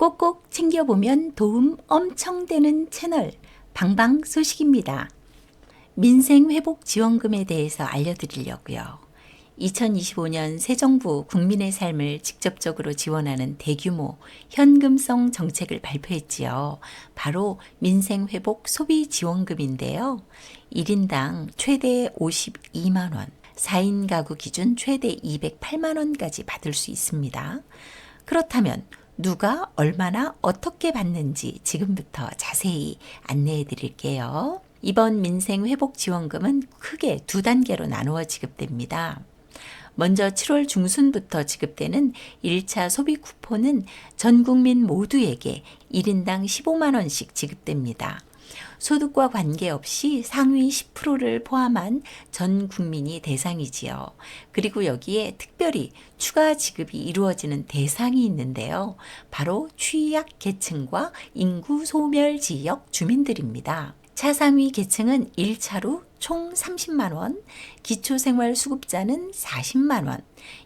꼭꼭 챙겨보면 도움 엄청 되는 채널 방방 소식입니다. 민생회복지원금에 대해서 알려드리려고요. 2025년 새 정부 국민의 삶을 직접적으로 지원하는 대규모 현금성 정책을 발표했지요. 바로 민생회복 소비지원금인데요. 1인당 최대 52만 원, 4인 가구 기준 최대 208만 원까지 받을 수 있습니다. 그렇다면 누가 얼마나 어떻게 받는지 지금부터 자세히 안내해 드릴게요. 이번 민생회복지원금은 크게 두 단계로 나누어 지급됩니다. 먼저 7월 중순부터 지급되는 1차 소비 쿠폰은 전 국민 모두에게 1인당 15만 원씩 지급됩니다. 소득과 관계없이 상위 10%를 포함한 전 국민이 대상이지요. 그리고 여기에 특별히 추가 지급이 이루어지는 대상이 있는데요. 바로 취약 계층과 인구 소멸 지역 주민들입니다. 차상위 계층은 1차로 총 30만 원, 기초생활수급자는 40만 원,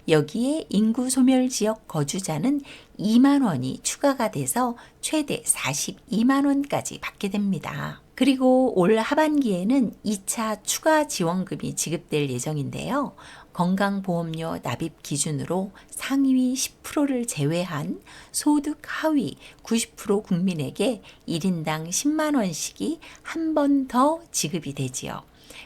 여기에 인구 소멸 지역 거주자는 2만 원이 추가가 돼서 최대 42만 원까지 받게 됩니다. 그리고 올 하반기에는 2차 추가 지원금이 지급될 예정인데요. 건강보험료 납입 기준으로 상위 10%를 제외한 소득 하위 90% 국민에게 1인당 10만 원씩이 한 번 더 지급이 되지요.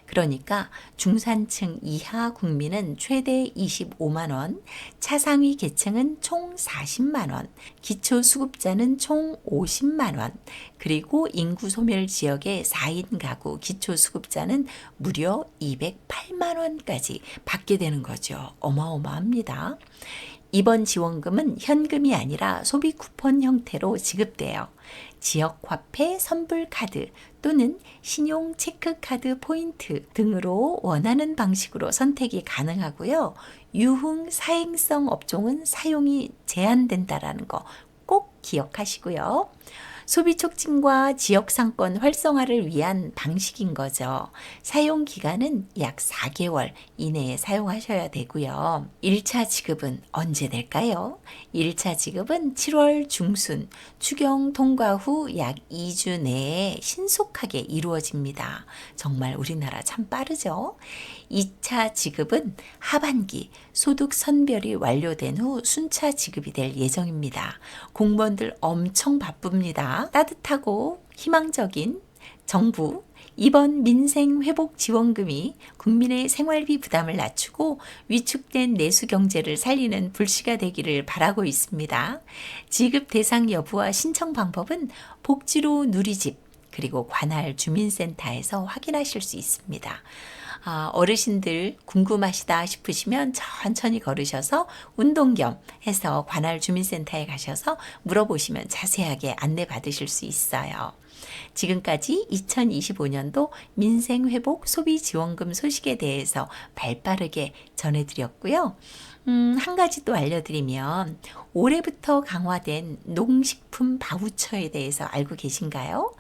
그러니까 중산층 이하 국민은 최대 25만 원, 차상위 계층은 총 40만 원, 기초수급자는 총 50만 원, 그리고 인구 소멸 지역의 4인 가구 기초수급자는 무려 208만 원까지 받게 되는 거죠. 어마어마합니다. 이번 지원금은 현금이 아니라 소비 쿠폰 형태로 지급돼요. 지역화폐 선불카드 또는 신용 체크카드 포인트 등으로 원하는 방식으로 선택이 가능하고요. 유흥 사행성 업종은 사용이 제한된다라는 거 꼭 기억하시고요. 소비 촉진과 지역 상권 활성화를 위한 방식인 거죠. 사용 기간은 약 4개월 이내에 사용하셔야 되고요. 1차 지급은 언제 낼까요? 1차 지급은 7월 중순, 추경 통과 후 약 2주 내에 신속하게 이루어집니다. 정말 우리나라 참 빠르죠? 2차 지급은 하반기 소득 선별이 완료된 후 순차 지급이 될 예정입니다. 공무원들 엄청 바쁩니다. 따뜻하고 희망적인 정부 이번 민생회복지원금이 국민의 생활비 부담을 낮추고 위축된 내수 경제를 살리는 불씨가 되기를 바라고 있습니다. 지급 대상 여부와 신청 방법은 복지로 누리집 그리고 관할 주민센터에서 확인하실 수 있습니다. 어르신들 궁금하시다 싶으시면 천천히 걸으셔서 운동 겸 해서 관할 주민센터에 가셔서 물어보시면 자세하게 안내받으실 수 있어요. 지금까지 2025년도 민생회복 소비지원금 소식에 대해서 발빠르게 전해드렸고요. 한 가지 또 알려드리면 올해부터 강화된 농식품 바우처에 대해서 알고 계신가요?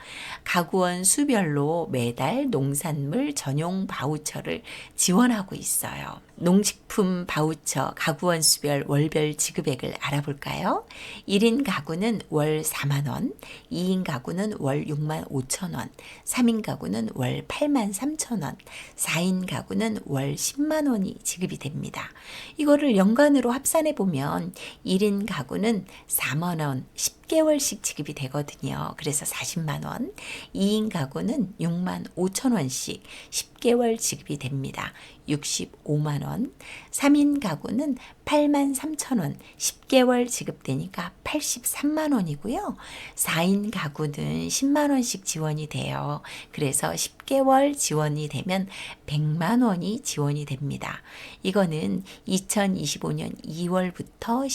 가구원 수별로 매달 농산물 전용 바우처를 지원하고 있어요. 농식품 바우처 가구원 수별 월별 지급액을 알아볼까요? 1인 가구는 월 4만 원, 2인 가구는 월 6만 5천 원, 3인 가구는 월 8만 3천 원, 4인 가구는 월 10만 원이 지급이 됩니다. 이거를 연간으로 합산해 보면 1인 가구는 4만 원 10개월씩 지급이 되거든요. 그래서 40만 원, 2인 가구는 6만 5천 원씩 10개월 지급이 됩니다. 65만 원, 3인 가구는 8만 3천 원 10개월 지급되니까 83만 원이고요. 4인 가구는 10만 원씩 지원이 돼요. 그래서 10개월 지원이 되면 100만 원이 지원이 됩니다. 이거는 2025년 2월부터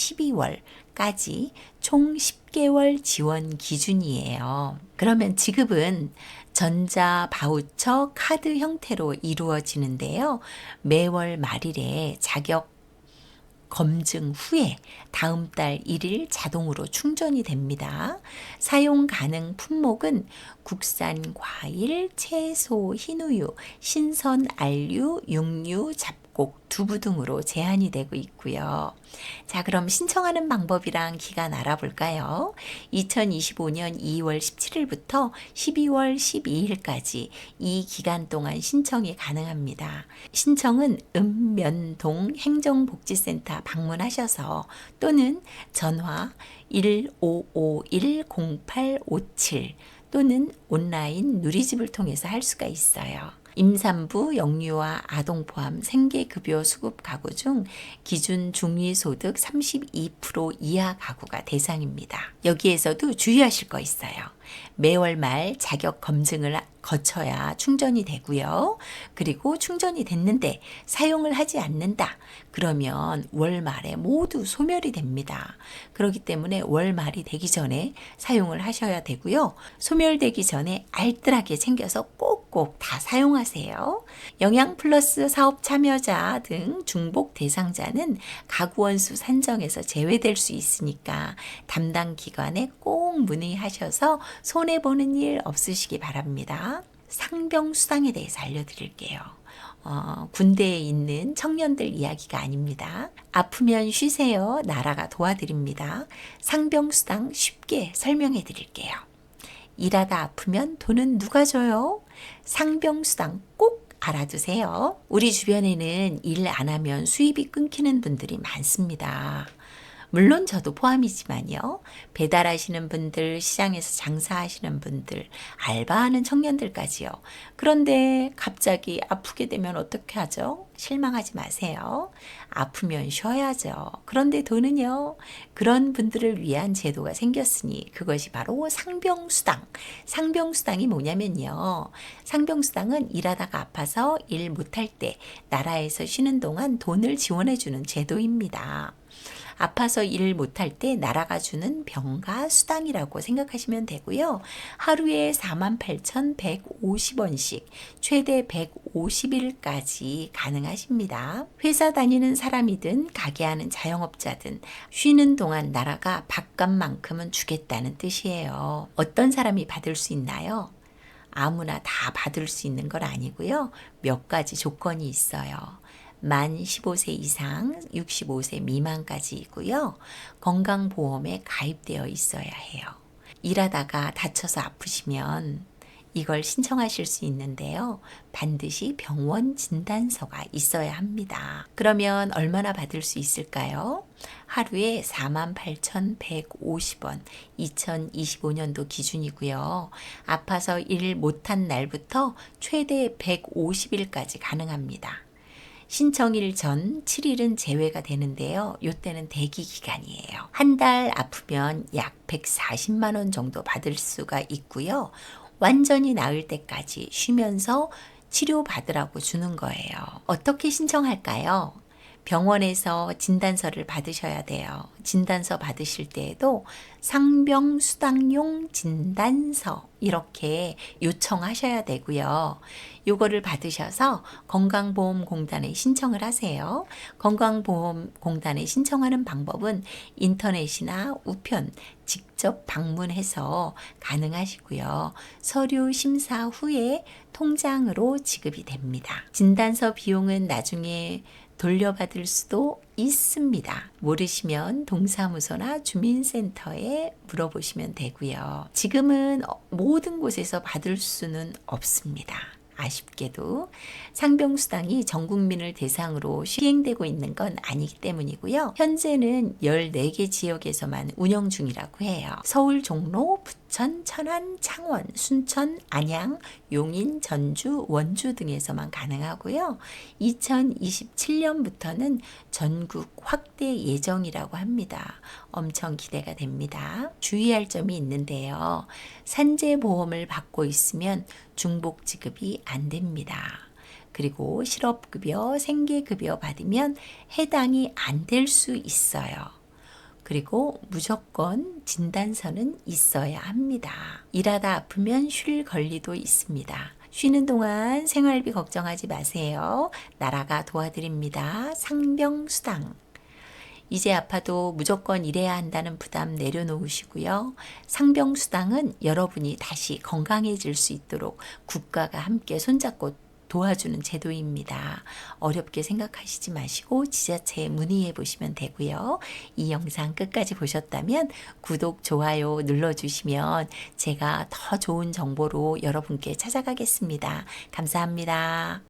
12월까지 총 10개월 지원 기준이에요. 그러면 지급은 전자 바우처 카드 형태로 이루어지는데요. 매월 말일에 자격 검증 후에 다음 달 1일 자동으로 충전이 됩니다. 사용 가능 품목은 국산 과일, 채소, 흰우유, 신선 알류, 육류, 잡곡, 꼭 두부 등으로 제한이 되고 있고요. 자, 그럼 신청하는 방법이랑 기간 알아볼까요? 2025년 2월 17일부터 12월 12일까지 이 기간 동안 신청이 가능합니다. 신청은 읍면동 행정복지센터 방문하셔서 또는 전화 1551-0857 또는 온라인 누리집을 통해서 할 수가 있어요. 임산부, 영유아, 아동 포함 생계급여 수급 가구 중 기준 중위소득 32% 이하 가구가 대상입니다. 여기에서도 주의하실 거 있어요. 매월 말 자격 검증을 거쳐야 충전이 되고요. 그리고 충전이 됐는데 사용을 하지 않는다. 그러면 월 말에 모두 소멸이 됩니다. 그렇기 때문에 월 말이 되기 전에 사용을 하셔야 되고요. 소멸되기 전에 알뜰하게 챙겨서 꼭꼭 다 사용하세요. 영양 플러스 사업 참여자 등 중복 대상자는 가구 원수 산정에서 제외될 수 있으니까 담당 기관에 꼭 문의하셔서 손해보는 일 없으시기 바랍니다. 상병수당에 대해서 알려드릴게요. 군대에 있는 청년들 이야기가 아닙니다. 아프면 쉬세요. 나라가 도와드립니다. 상병수당 쉽게 설명해 드릴게요. 일하다 아프면 돈은 누가 줘요? 상병수당 꼭 알아두세요. 우리 주변에는 일 안 하면 수입이 끊기는 분들이 많습니다. 물론 저도 포함이지만요. 배달하시는 분들, 시장에서 장사하시는 분들, 알바하는 청년들까지요. 그런데 갑자기 아프게 되면 어떻게 하죠? 실망하지 마세요. 아프면 쉬어야죠. 그런데 돈은요. 그런 분들을 위한 제도가 생겼으니 그것이 바로 상병수당. 상병수당이 뭐냐면요. 상병수당은 일하다가 아파서 일 못할 때 나라에서 쉬는 동안 돈을 지원해주는 제도입니다. 아파서 일 못할 때 나라가 주는 병가 수당이라고 생각하시면 되고요. 하루에 48,150원씩 최대 150일까지 가능하십니다. 회사 다니는 사람이든 가게 하는 자영업자든 쉬는 동안 나라가 밥값만큼은 주겠다는 뜻이에요. 어떤 사람이 받을 수 있나요? 아무나 다 받을 수 있는 건 아니고요. 몇 가지 조건이 있어요. 만 15세 이상 65세 미만까지이고요. 건강보험에 가입되어 있어야 해요. 일하다가 다쳐서 아프시면 이걸 신청하실 수 있는데요. 반드시 병원 진단서가 있어야 합니다. 그러면 얼마나 받을 수 있을까요? 하루에 48,150원 2025년도 기준이고요. 아파서 일 못한 날부터 최대 150일까지 가능합니다. 신청일 전 7일은 제외가 되는데요. 이때는 대기 기간이에요. 한 달 아프면 약 140만 원 정도 받을 수가 있고요. 완전히 나을 때까지 쉬면서 치료받으라고 주는 거예요. 어떻게 신청할까요? 병원에서 진단서를 받으셔야 돼요. 진단서 받으실 때에도 상병수당용 진단서 이렇게 요청하셔야 되고요. 요거를 받으셔서 건강보험공단에 신청을 하세요. 건강보험공단에 신청하는 방법은 인터넷이나 우편 직접 방문해서 가능하시고요. 서류 심사 후에 통장으로 지급이 됩니다. 진단서 비용은 나중에 돌려받을 수도 있습니다. 모르시면 동사무소나 주민센터에 물어보시면 되고요. 지금은 모든 곳에서 받을 수는 없습니다. 아쉽게도 상병수당이 전 국민을 대상으로 시행되고 있는 건 아니기 때문이고요. 현재는 14개 지역에서만 운영 중이라고 해요. 서울, 종로, 부천, 천안, 창원, 순천, 안양, 용인, 전주, 원주 등에서만 가능하고요. 2027년부터는 전국 확대 예정이라고 합니다. 엄청 기대가 됩니다. 주의할 점이 있는데요. 산재보험을 받고 있으면 중복 지급이 안 됩니다. 그리고 실업급여, 생계급여 받으면 해당이 안 될 수 있어요. 그리고 무조건 진단서는 있어야 합니다. 일하다 아프면 쉴 권리도 있습니다. 쉬는 동안 생활비 걱정하지 마세요. 나라가 도와드립니다. 상병수당. 이제 아파도 무조건 일해야 한다는 부담 내려놓으시고요. 상병수당은 여러분이 다시 건강해질 수 있도록 국가가 함께 손잡고 도와주는 제도입니다. 어렵게 생각하시지 마시고 지자체에 문의해 보시면 되고요. 이 영상 끝까지 보셨다면 구독, 좋아요 눌러주시면 제가 더 좋은 정보로 여러분께 찾아가겠습니다. 감사합니다.